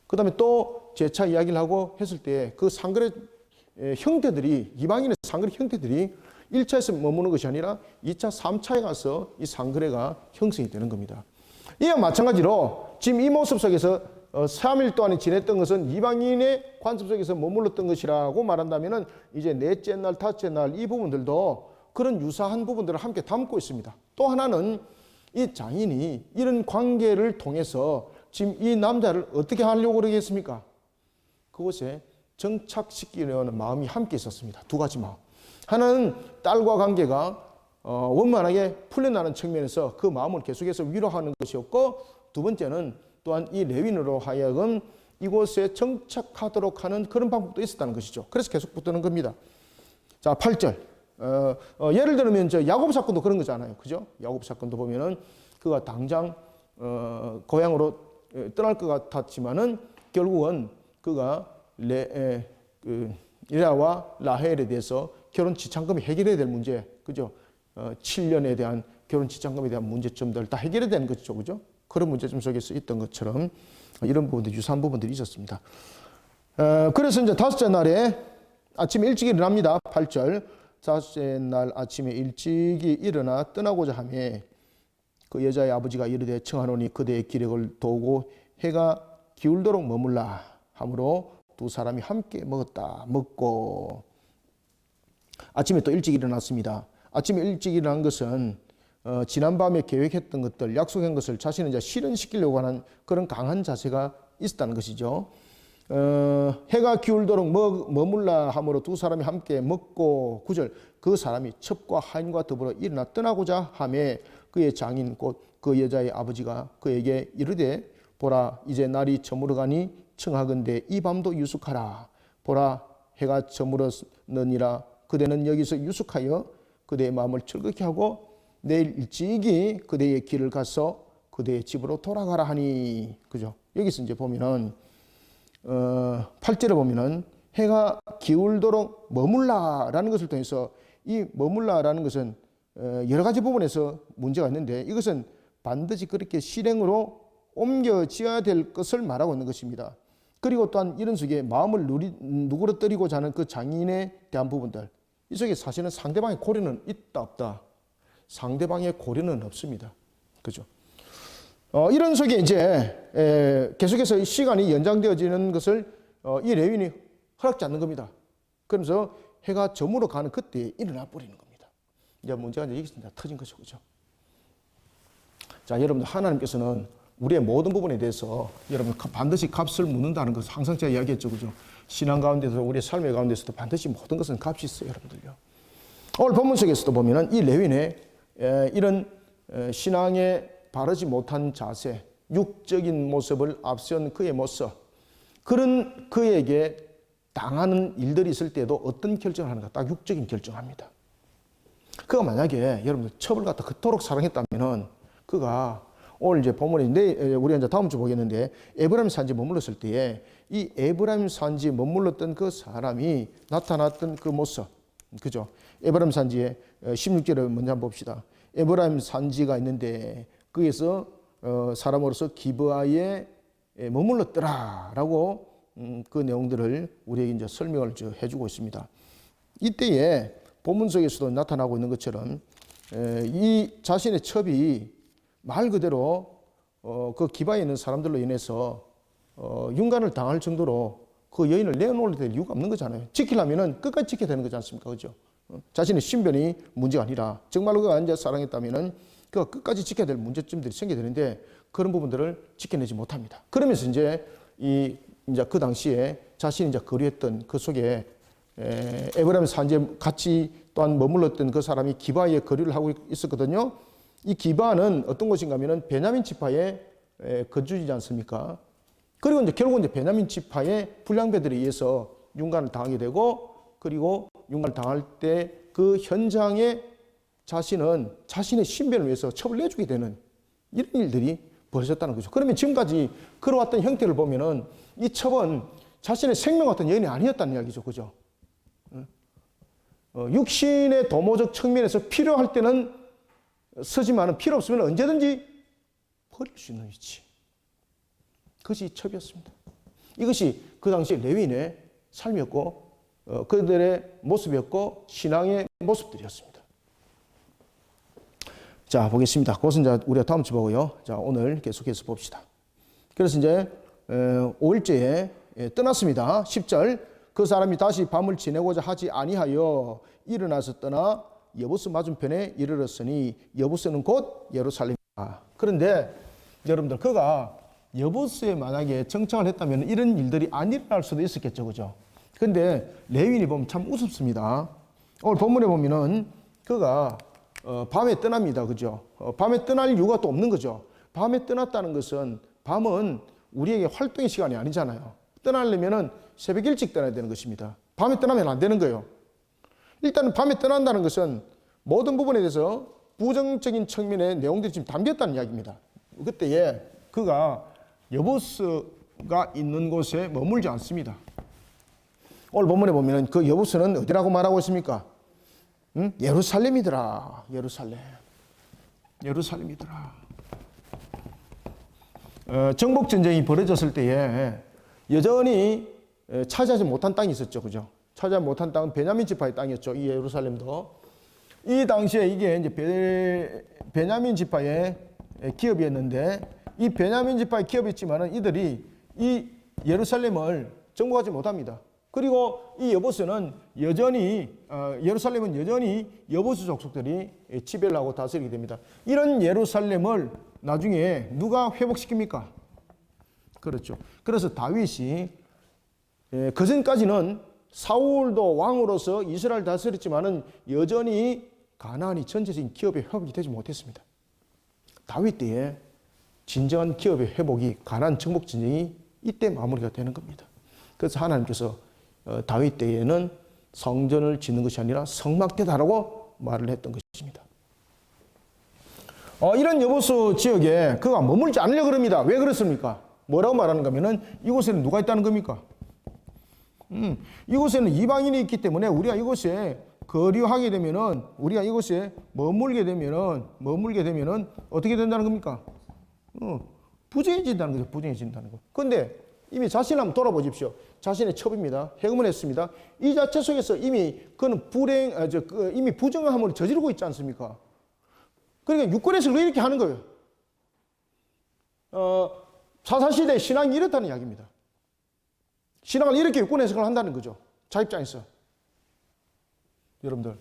그 다음에 또 재차 이야기를 하고 했을 때 그 상거래 형태들이, 이방인의 상거래 형태들이 1차에서 머무는 것이 아니라 2차, 3차에 가서 이 상거래가 형성이 되는 겁니다. 이와 마찬가지로 지금 이 모습 속에서 3일 동안에 지냈던 것은 이방인의 관습 속에서 머물렀던 것이라고 말한다면 이제 넷째 날, 다섯째 날 이 부분들도 그런 유사한 부분들을 함께 담고 있습니다. 또 하나는 이 장인이 이런 관계를 통해서 지금 이 남자를 어떻게 하려고 그러겠습니까? 그곳에 정착시키려는 마음이 함께 있었습니다. 두 가지 마음. 하나는 딸과 관계가 원만하게 풀려나는 측면에서 그 마음을 계속해서 위로하는 것이었고, 두 번째는 또한 이 레위인으로 하여금 이곳에 정착하도록 하는 그런 방법도 있었다는 것이죠. 그래서 계속 붙드는 겁니다. 자, 8절. 예를 들면 야곱 사건도 그런 거잖아요. 그죠? 야곱 사건도 보면은 그가 당장 고향으로 떠날 것 같았지만은 결국은 그가 레아와 라헬에 대해서 결혼 지참금이 해결해야 될 문제, 그죠? 7년에 대한 결혼 지참금에 대한 문제점들 다 해결해야 되는 거죠, 그죠? 그런 문제점 속에서 있던 것처럼 이런 부분들, 유사한 부분들이 있었습니다. 그래서 이제 다섯째 날에 아침에 일찍 일어납니다. 8절. 다섯째 날 아침에 일찍이 일어나 떠나고자 하매 그 여자의 아버지가 이르되 청하노니 그대의 기력을 도우고 해가 기울도록 머물라 하므로 두 사람이 함께 먹고 아침에 또 일찍 일어났습니다. 아침에 일찍 일어난 것은 지난밤에 계획했던 것들, 약속한 것을 자신은 이제 실현시키려고 하는 그런 강한 자세가 있었다는 것이죠. 해가 기울도록 머물라 하므로 두 사람이 함께 먹고 9절 그 사람이 첩과 하인과 더불어 일어나 떠나고자 하매 그의 장인 곧 그 여자의 아버지가 그에게 이르되 보라 이제 날이 저물어가니 청하건대 이 밤도 유숙하라. 보라 해가 저물었느니라. 그대는 여기서 유숙하여 그대의 마음을 즐겁게 하고 내일 일찍이 그대의 길을 가서 그대의 집으로 돌아가라 하니. 그죠? 여기서 이제 보면은 8절에 보면은 해가 기울도록 머물라라는 것을 통해서 이 머물라라는 것은 여러 가지 부분에서 문제가 있는데 이것은 반드시 그렇게 실행으로 옮겨져야 될 것을 말하고 있는 것입니다. 그리고 또한 이런 속에 마음을 누그러뜨리고자 하는 그 장인에 대한 부분들, 이 속에 사실은 상대방의 고려는 있다 없다. 상대방의 고려는 없습니다. 그죠? 이런 속에 이제 계속해서 시간이 연장되어지는 것을 이 레위인이 허락지 않는 겁니다. 그러면서 해가 저물어 가는 그때에 일어나 버리는 겁니다. 이제 문제가 이제 여기서 터진 거죠. 그죠? 자, 여러분들 하나님께서는 우리의 모든 부분에 대해서 여러분 반드시 값을 묻는다는 것을 항상 제가 이야기했죠. 그죠? 신앙 가운데서 우리의 삶의 가운데서도 반드시 모든 것은 값이 있어요. 여러분들요. 오늘 본문 속에서도 보면은 이 레위인의 이런 신앙에 바르지 못한 자세, 육적인 모습을 앞세운 그의 모습, 그런 그에게 당하는 일들이 있을 때도 어떤 결정을 하는가? 딱 육적인 결정합니다. 그가 만약에 여러분들 첩을 갖다 그토록 사랑했다면은 그가 오늘 이제 본문인데 우리가 이제 다음 주 보겠는데 에브라임 산지에 머물렀을 때에 이 에브라임 산지에 머물렀던 그 사람이 나타났던 그 모습, 그죠? 에브라임 산지에 16절을 먼저 한번 봅시다. 에브라임 산지가 있는데 거기서 사람으로서 기브아에 머물렀더라라고 그 내용들을 우리에게 이제 설명을 해주고 있습니다. 이때에 본문 속에서도 나타나고 있는 것처럼 이 자신의 첩이 말 그대로 그 기바에 있는 사람들로 인해서 윤관을 당할 정도로 그 여인을 내어놓을 될 이유가 없는 거잖아요. 지키려면은 끝까지 지켜야 되는 거지 않습니까? 그죠? 자신의 신변이 문제가 아니라 정말로 그가 이제 사랑했다면은 그가 끝까지 지켜야 될 문제점들이 생겨되는데 그런 부분들을 지켜내지 못합니다. 그러면서 이제 이제 그 당시에 자신이 이제 거류했던 그 속에 에브라임 산지에 같이 또한 머물렀던 그 사람이 기바에 거류를 하고 있었거든요. 이 기바는 어떤 곳인가 하면은 베냐민 지파의 거주지지 않습니까? 그리고 이제 결국 이제 베냐민 지파의 불량배들에 의해서 윤관을 당하게 되고 그리고 윤관을 당할 때 그 현장에 자신은 자신의 신변을 위해서 첩을 내주게 되는 이런 일들이 벌어졌다는 거죠. 그러면 지금까지 걸어왔던 형태를 보면은 이 첩은 자신의 생명 같은 연이 아니었다는 이야기죠. 그죠? 육신의 도모적 측면에서 필요할 때는 쓰지만은 필요 없으면 언제든지 버릴 수 있는 위치. 그것이 첩이었습니다. 이것이 그 당시 레위인의 삶이었고 그들의 모습이었고 신앙의 모습들이었습니다. 자, 보겠습니다. 그것은 이제 우리가 다음 주 보고요. 자, 오늘 계속해서 봅시다. 그래서 이제 5일째에 떠났습니다. 10절. 그 사람이 다시 밤을 지내고자 하지 아니하여 일어나서 떠나 여부스 맞은편에 이르렀으니 여부스는 곧 예루살렘이다. 그런데 여러분들 그가 여부스에 만약에 정착을 했다면 이런 일들이 안 일어날 수도 있었겠죠. 그죠? 근데 레위인이 보면 참 우습습니다. 오늘 본문에 보면은 그가 밤에 떠납니다. 그죠? 밤에 떠날 이유가 또 없는 거죠. 밤에 떠났다는 것은 밤은 우리에게 활동의 시간이 아니잖아요. 떠나려면은 새벽 일찍 떠나야 되는 것입니다. 밤에 떠나면 안 되는 거예요. 일단은 밤에 떠난다는 것은 모든 부분에 대해서 부정적인 측면의 내용들이 지금 담겼다는 이야기입니다. 그때에 그가 여부스가 있는 곳에 머물지 않습니다. 오늘 본문에 보면은 그 여부스는 어디라고 말하고 있습니까? 예루살렘이더라. 예루살렘이더라. 정복 전쟁이 벌어졌을 때에 여전히 차지하지 못한 땅이 있었죠. 그죠? 차지하지 못한 땅은 베냐민 지파의 땅이었죠. 이 예루살렘도. 이 당시에 이게 이제 베냐민 지파의 기업이었는데 이 베냐민 지파의 기업이었지만은 이들이 이 예루살렘을 정복하지 못합니다. 그리고 이 여부스는 여전히 예루살렘은 여전히 여부스 족속들이 지배를 하고 다스리게 됩니다. 이런 예루살렘을 나중에 누가 회복시킵니까? 그렇죠. 그래서 다윗이 그 전까지는 사울도 왕으로서 이스라엘 다스렸지만은 여전히 가나안이 전체적인 기업의 회복이 되지 못했습니다. 다윗 때에 진정한 기업의 회복이 가나안 정복 전쟁이 이때 마무리가 되는 겁니다. 그래서 하나님께서 다윗 때에는 성전을 짓는 것이 아니라 성막대다라고 말을 했던 것입니다. 이런 여부스 지역에 그가 머물지 않으려고 그럽니다. 왜 그렇습니까? 뭐라고 말하는가 하면은 이곳에는 누가 있다는 겁니까? 이곳에는 이방인이 있기 때문에 우리가 이곳에 거류하게 되면은 우리가 이곳에 머물게 되면은 어떻게 된다는 겁니까? 부정해진다는 거죠. 부정해진다는 거. 그런데 이미 자신을 한번 돌아보십시오. 자신의 첩입니다. 해금을 이 자체 속에서 이미 그는 이미 부정함을 저지르고 있지 않습니까? 그러니까 유권에서 이렇게 하는 거예요. 사사시대 신앙이 이렇다는 이야기입니다. 신앙을 이렇게 유권 해석을 한다는 거죠. 자 입장에서. 여러분들,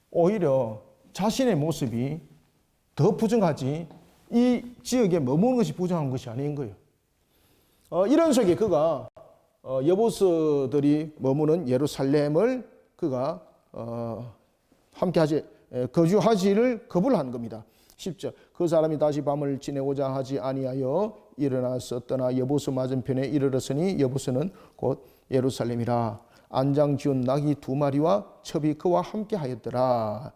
오히려 자신의 모습이 더 부정하지 이 지역에 머무는 것이 부정한 것이 아닌 거예요. 이런 속에 그가 여부스들이 머무는 예루살렘을 그가 거주하지를 거부를 한 겁니다. 10절. 그 사람이 다시 밤을 지내고자 하지 아니하여 일어나서 떠나 여부스 맞은편에 이르렀으니 여부스는 곧 예루살렘이라. 안장 지운 낙이 2마리와 첩이 그와 함께 하였더라.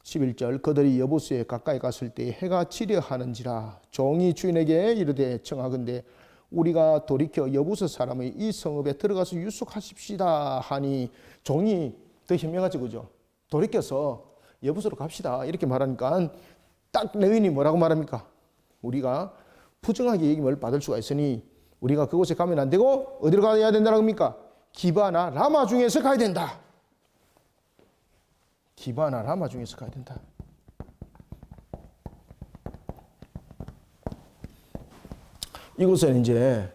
11절. 그들이 여부스에 가까이 갔을 때 해가 지려 하는지라. 종이 주인에게 이르되 청하건대 우리가 돌이켜 여부스 사람의 이 성읍에 들어가서 유숙하십시다 하니, 종이 더 현명하지 그죠? 돌이켜서 여부스로 갑시다 이렇게 말하니까 딱 레위인이 뭐라고 말합니까? 우리가 부정하게 얘기를 받을 수가 있으니 우리가 그곳에 가면 안 되고 어디로 가야 된다는 겁니까? 기바나 라마 중에서 가야 된다. 기바나 라마 중에서 가야 된다. 이곳은 이제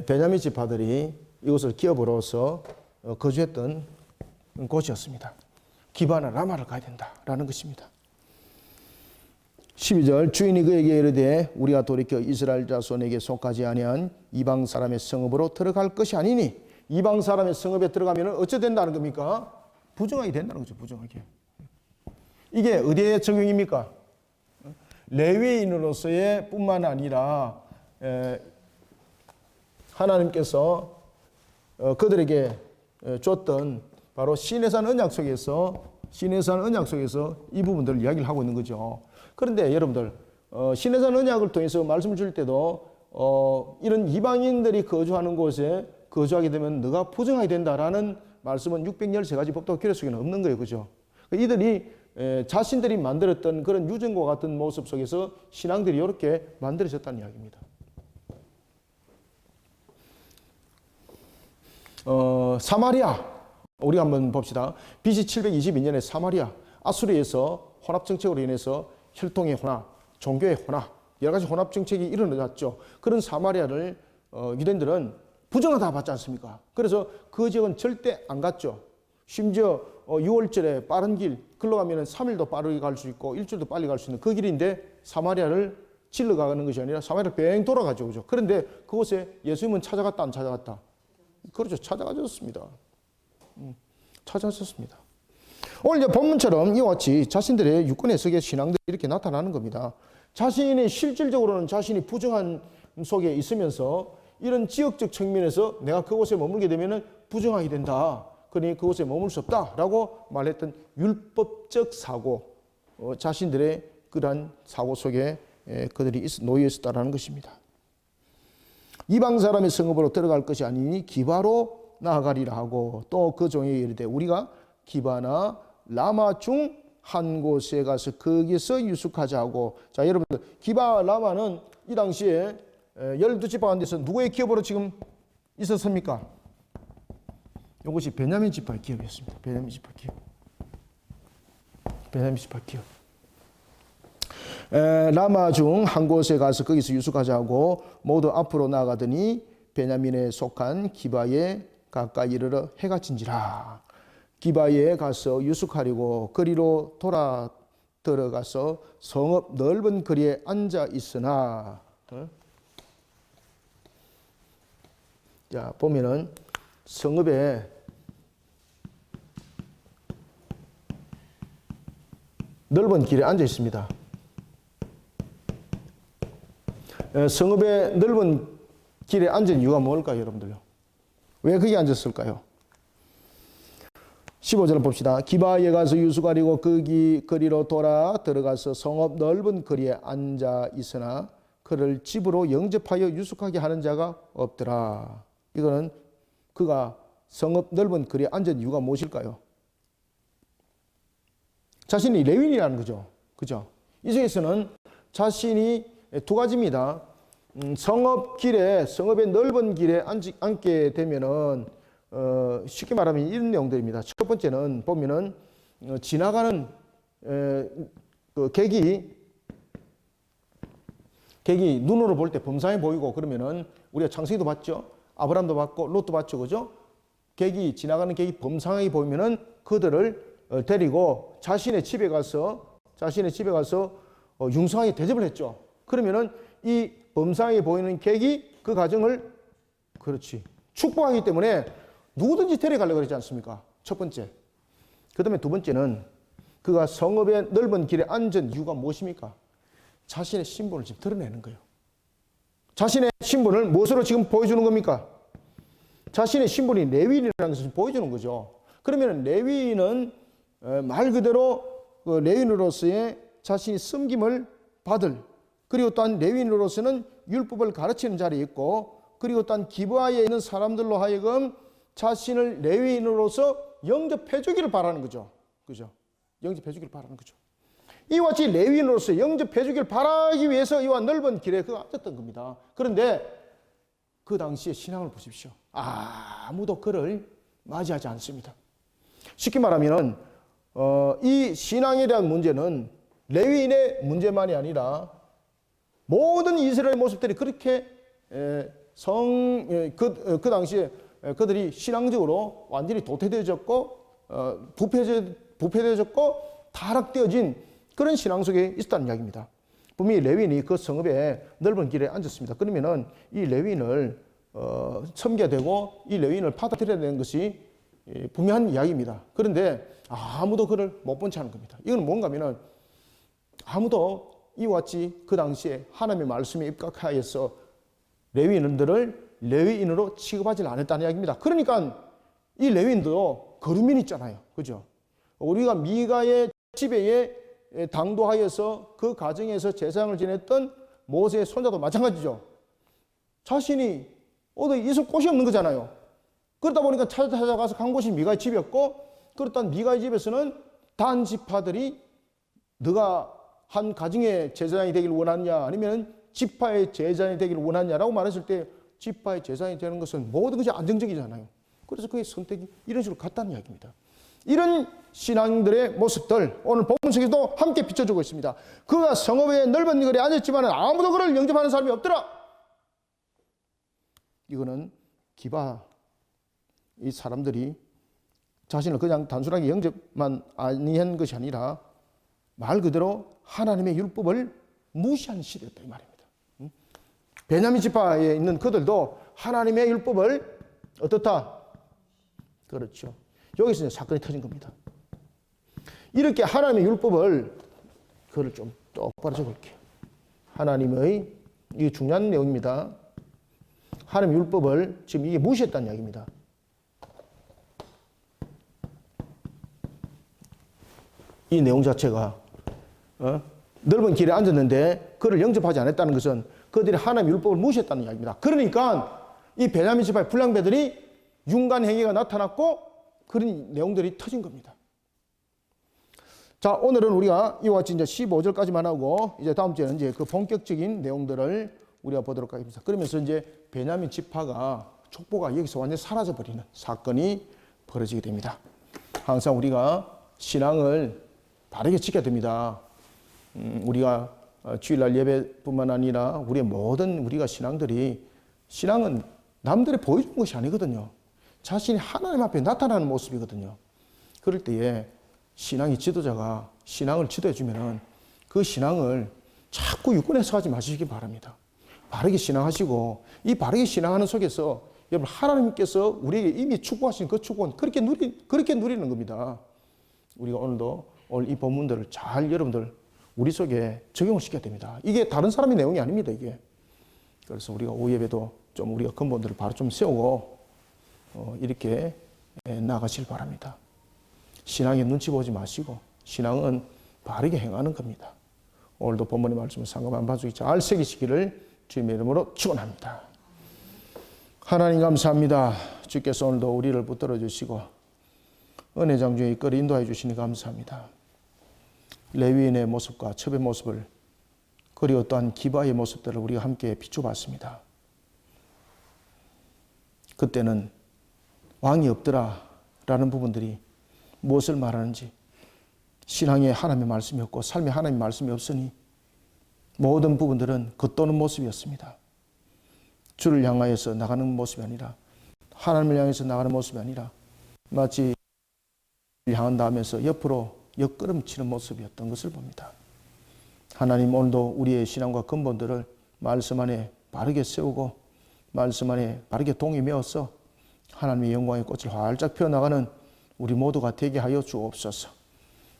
베냐민 지파들이 이곳을 기업으로서 거주했던 곳이었습니다. 기바나 라마를 가야 된다라는 것입니다. 12절. 주인이 그에게 이르되 우리가 돌이켜 이스라엘 자손에게 속하지 아니한 이방 사람의 성읍으로 들어갈 것이 아니니, 이방 사람의 성읍에 들어가면 어찌 된다는 겁니까? 부정하게 된다는 거죠. 부정하게. 이게 어디에 적용입니까? 레위인으로서의 뿐만 아니라 하나님께서 그들에게 줬던 바로 시내산 언약 속에서 시내산 언약 속에서 이 부분들을 이야기를 하고 있는 거죠. 그런데 여러분들 시내산 언약을 통해서 말씀을 줄 때도 이런 이방인들이 거주하는 곳에 거주하게 되면 너가 부정하게 된다라는 말씀은 613가지 법도와 규례 속에는 없는 거예요. 그죠? 이들이 자신들이 만들었던 그런 유전과 같은 모습 속에서 신앙들이 이렇게 만들어졌다는 이야기입니다. 사마리아 우리가 한번 봅시다. BC 722년에 사마리아 아수르에서 혼합 정책으로 인해서 혈통의 혼합, 종교의 혼합, 여러 가지 혼합 정책이 일어났죠. 그런 사마리아를 유대인들은 부정하다 받지 않습니까? 그래서 그 지역은 절대 안 갔죠. 심지어 6월절에 빠른 길 글로 가면 3일도 빠르게 갈 수 있고 일주일도 빨리 갈 수 있는 그 길인데 사마리아를 질러 가는 것이 아니라 사마리아를 뺑 돌아가죠. 그죠? 그런데 그곳에 예수님은 찾아갔다 안 찾아갔다? 그렇죠. 찾아가셨습니다. 찾아갔었습니다. 오늘 이제 본문처럼 이와 같이 자신들의 유권 해석의 신앙들이 이렇게 나타나는 겁니다. 자신이 실질적으로는 자신이 부정한 속에 있으면서 이런 지역적 측면에서 내가 그곳에 머물게 되면 부정하게 된다. 그러니 그곳에 머물 수 없다라고 말했던 율법적 사고, 자신들의 그러한 사고 속에 그들이 놓여 있었다라는 것입니다. 이방 사람의 성읍으로 들어갈 것이 아니니 기바로 나아가리라 하고 또 그 종에게 이르되 우리가 기바나 라마 중 한 곳에 가서 거기서 유숙하자 하고. 자, 여러분들 기바 라마는 이 당시에 12지파 가운데서 누구의 기업으로 지금 있었습니까? 이것이 베냐민 지파의 기업이었습니다. 베냐민 지파 기업. 베냐민 지파 기업. 라마 중 한 곳에 가서 거기서 유숙하자 하고 모두 앞으로 나가더니 베냐민에 속한 기바에 가까이 이르러 해가 진지라. 기바에 가서 유숙하려고 거리로 돌아 들어가서 성읍 넓은 거리에 앉아 있으나, 자 보면은 성읍에 넓은 길에 앉아 있습니다. 성읍의 넓은 길에 앉은 이유가 뭘까요, 여러분들요? 왜 거기 앉았을까요? 15절을 봅시다. 기바에 가서 유숙하려고 거기 거리로 돌아 들어가서 성읍 넓은 거리에 앉아 있으나 그를 집으로 영접하여 유숙하게 하는 자가 없더라. 이거는 그가 성읍 넓은 거리에 앉은 이유가 무엇일까요? 자신이 레위인이라는 거죠. 그죠? 이 중에서는 자신이 두 가지입니다. 성읍의 넓은 길에 앉게 되면은, 쉽게 말하면 이런 내용들입니다. 첫 번째는 보면은, 지나가는, 그 객이 눈으로 볼 때 범상해 보이고 그러면은, 우리가 창세기도 봤죠? 아브라함도 봤고, 롯도 봤죠? 그죠? 지나가는 객이 범상하게 보이면은 그들을 데리고 자신의 집에 가서 융성하게 대접을 했죠. 그러면은 이 범상하게 보이는 객이 그 가정을 축복하기 때문에 누구든지 데려가려고 그러지 않습니까? 첫 번째. 그 다음에 두 번째는 그가 성읍의 넓은 길에 앉은 이유가 무엇입니까? 자신의 신분을 지금 드러내는 거예요. 자신의 신분을 무엇으로 지금 보여주는 겁니까? 자신의 신분이 레위인이라는 것을 보여주는 거죠. 그러면 레위인은 말 그대로 그 레위인으로서의 자신이 섬김을 받을, 그리고 또한 레위인으로서는 율법을 가르치는 자리에 있고, 그리고 또한 기브아에 있는 사람들로 하여금 자신을 레위인으로서 영접해 주기를 바라는 거죠. 그죠? 영접해 주기를 바라는 거죠. 이와 같이 레위인으로서 영접해 주기를 바라기 위해서 이와 넓은 길에 그가 앉았던 겁니다. 그런데 그 당시의 신앙을 보십시오. 아무도 그를 맞이하지 않습니다. 쉽게 말하면 이 신앙에 대한 문제는 레위인의 문제만이 아니라 모든 이스라엘 모습들이 그렇게 그 당시에 그들이 신앙적으로 완전히 도태되어졌고 부패되어졌고 타락되어진 그런 신앙 속에 있었다는 이야기입니다. 분명히 레위인이 그 성읍의 넓은 길에 앉았습니다. 그러면은 이 레위인을 섬겨야 되고 이 레위인을 받아들여야 되는 것이 분명한 이야기입니다. 그런데 아무도 그를 못 본 채 하는 겁니다. 이건 뭔가 하면은 아무도 이와 같이 그 당시에 하나님의 말씀에 입각하여서 레위인들을 레위인으로 취급하지 않았다는 이야기입니다. 그러니까 이 레위인도 거류민이 있잖아요. 그죠? 우리가 미가의 지배에 당도하여서 그 가정에서 제사장을 지냈던 모세의 손자도 마찬가지죠. 자신이 어디 있을 곳이 없는 거잖아요. 그러다 보니까 찾아가서 간 곳이 미가의 집이었고, 그렇다면 미가의 집에서는 단 지파들이 너가 한 가정의 제사장이 되기를 원하느냐, 아니면 지파의 제사장이 되기를 원하느냐라고 말했을 때 지파의 제사장이 되는 것은 모든 것이 안정적이잖아요. 그래서 그의 선택이 이런 식으로 갔다는 이야기입니다. 이런 신앙들의 모습들 오늘 본문 속에서도 함께 비춰주고 있습니다. 그가 성읍의 넓은 거리에 앉았지만 아무도 그를 영접하는 사람이 없더라. 이거는 기바, 이 사람들이 자신을 그냥 단순하게 영접만 아니한 것이 아니라 말 그대로 하나님의 율법을 무시하는 시대였다 이 말입니다. 베냐민 지파에 있는 그들도 하나님의 율법을 어떻다? 그렇죠. 여기서 이제 사건이 터진 겁니다. 이렇게 하나님의 율법을, 그걸 좀 똑바로 적을게요. 하나님의, 이게 중요한 내용입니다. 하나님의 율법을 지금 이게 무시했다는 이야기입니다. 이 내용 자체가 넓은 길에 앉았는데 그를 영접하지 않았다는 것은 그들이 하나님의 율법을 무시했다는 이야기입니다. 그러니까 이 베냐민 지파의 불량배들이 윤간 행위가 나타났고 그런 내용들이 터진 겁니다. 자, 오늘은 우리가 이와 같이 이제 15절까지만 하고 이제 다음 주에는 이제 그 본격적인 내용들을 우리가 보도록 하겠습니다. 그러면서 이제 베냐민 지파가 족보가 여기서 완전히 사라져 버리는 사건이 벌어지게 됩니다. 항상 우리가 신앙을 바르게 지켜야 됩니다. 우리가 주일날 예배뿐만 아니라 우리의 모든 우리가 신앙은 남들이 보여주는 것이 아니거든요. 자신이 하나님 앞에 나타나는 모습이거든요. 그럴 때에 신앙의 지도자가 신앙을 지도해 주면은 그 신앙을 자꾸 육군해서 하지 마시기 바랍니다. 바르게 신앙하시고 이 바르게 신앙하는 속에서 여러분 하나님께서 우리에게 이미 축복하신 그 축복은 그렇게 누리는 겁니다. 우리가 오늘 이 본문들을 잘 여러분들 우리 속에 적용을 시켜야 됩니다. 이게 다른 사람의 내용이 아닙니다, 이게. 그래서 우리가 오후 예배도 좀 우리가 근본들을 바로 좀 세우고 이렇게 나가실 바랍니다. 신앙에 눈치 보지 마시고 신앙은 바르게 행하는 겁니다. 오늘도 본문의 말씀을 상감 반죽이 잘 새기시기를 주님의 이름으로 축원합니다. 하나님 감사합니다. 주께서 오늘도 우리를 붙들어 주시고 은혜 장중에 이끌어 인도해 주시니 감사합니다. 레위인의 모습과 첩의 모습을 그리고 또한 기바의 모습들을 우리가 함께 비춰봤습니다. 그때는 왕이 없더라 라는 부분들이 무엇을 말하는지, 신앙에 하나님의 말씀이 없고 삶에 하나님의 말씀이 없으니 모든 부분들은 겉도는 모습이었습니다. 주를 향하여서 나가는 모습이 아니라, 하나님을 향해서 나가는 모습이 아니라 마치 주를 향한다 하면서 옆으로 옆걸음치는 모습이었던 것을 봅니다. 하나님 오늘도 우리의 신앙과 근본들을 말씀 안에 바르게 세우고 말씀 안에 바르게 동에 메어서 하나님의 영광의 꽃을 활짝 피어나가는 우리 모두가 되게 하여 주옵소서.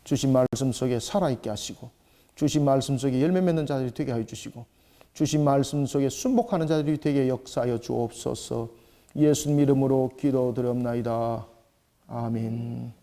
주신 말씀 속에 살아있게 하시고 주신 말씀 속에 열매 맺는 자들이 되게 하여 주시고 주신 말씀 속에 순복하는 자들이 되게 역사하여 주옵소서. 예수님 이름으로 기도드렸나이다. 아멘.